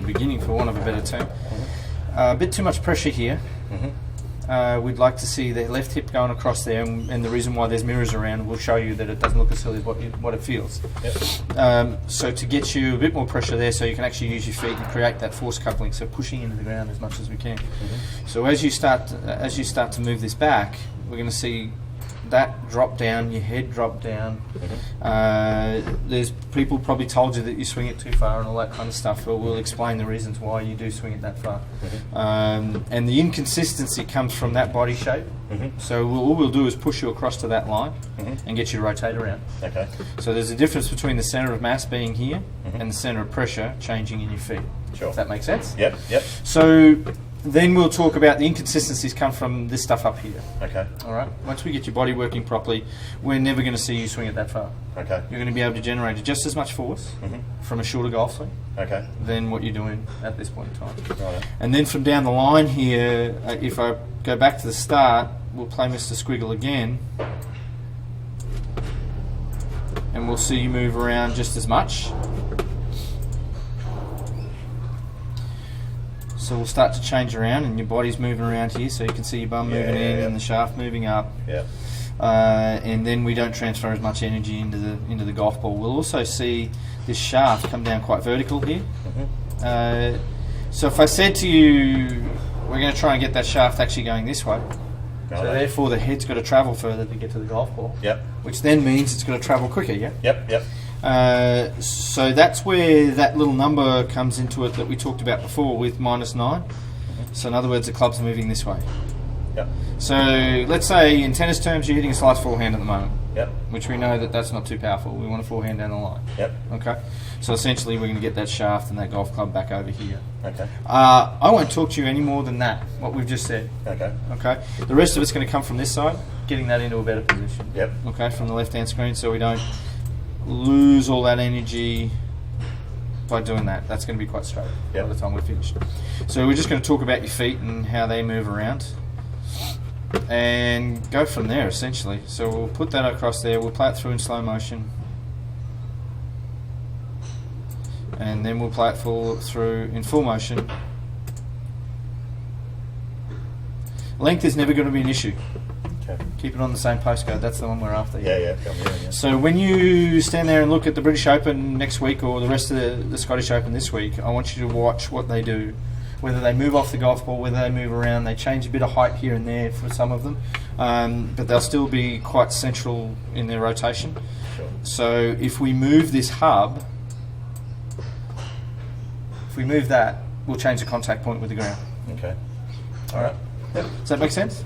beginning, for want of a better term. A bit too much pressure here. We'd like to see the left hip going across there, and the reason why there's mirrors around will show you that it doesn't look as silly as what it feels. So to get you a bit more pressure there, so you can actually use your feet and create that force coupling, so pushing into the ground as much as we can. So as you start to move this back, we're going to see that drop down, your head drop down. There's people probably told you that you swing it too far and all that kind of stuff, but we'll explain the reasons why you do swing it that far. And the inconsistency comes from that body shape. So all we'll do is push you across to that line and get you to rotate around. So there's a difference between the centre of mass being here and the centre of pressure changing in your feet. Does that make sense? Yep. So then we'll talk about the inconsistencies come from this stuff up here. All right. Once we get your body working properly, we're never going to see you swing it that far. You're going to be able to generate just as much force from a shorter golf swing than what you're doing at this point in time. And then from down the line here, if I go back to the start, we'll play Mr. Squiggle again, and we'll see you move around just as much. So we'll start to change around, and your body's moving around here, so you can see your bum moving in and the shaft moving up. And then we don't transfer as much energy into the golf ball. We'll also see this shaft come down quite vertical here. So if I said to you, we're going to try and get that shaft actually going this way, so therefore the head's got to travel further to get to the golf ball. Which then means it's got to travel quicker. So that's where that little number comes into it that we talked about before with -9. So in other words, the club's moving this way. So let's say in tennis terms you're hitting a slice forehand at the moment, which we know that that's not too powerful. We want a forehand down the line. Okay. So essentially we're going to get that shaft and that golf club back over here. I won't talk to you any more than that, what we've just said. Okay. The rest of it's going to come from this side, getting that into a better position. Okay, from the left-hand screen, so we don't lose all that energy by doing that. That's going to be quite straight by the time we're finished. So we're just going to talk about your feet and how they move around and go from there essentially. So we'll put that across there, we'll play it through in slow motion, and then we'll play it through in full motion. Length is never going to be an issue. Keep it on the same postcode. That's the one we're after. So when you stand there and look at the British Open next week or the rest of the Scottish Open this week, I want you to watch what they do. Whether they move off the golf ball, whether they move around, they change a bit of height here and there for some of them, but they'll still be quite central in their rotation. So if we move this hub, if we move that, we'll change the contact point with the ground. All right. Does that make sense?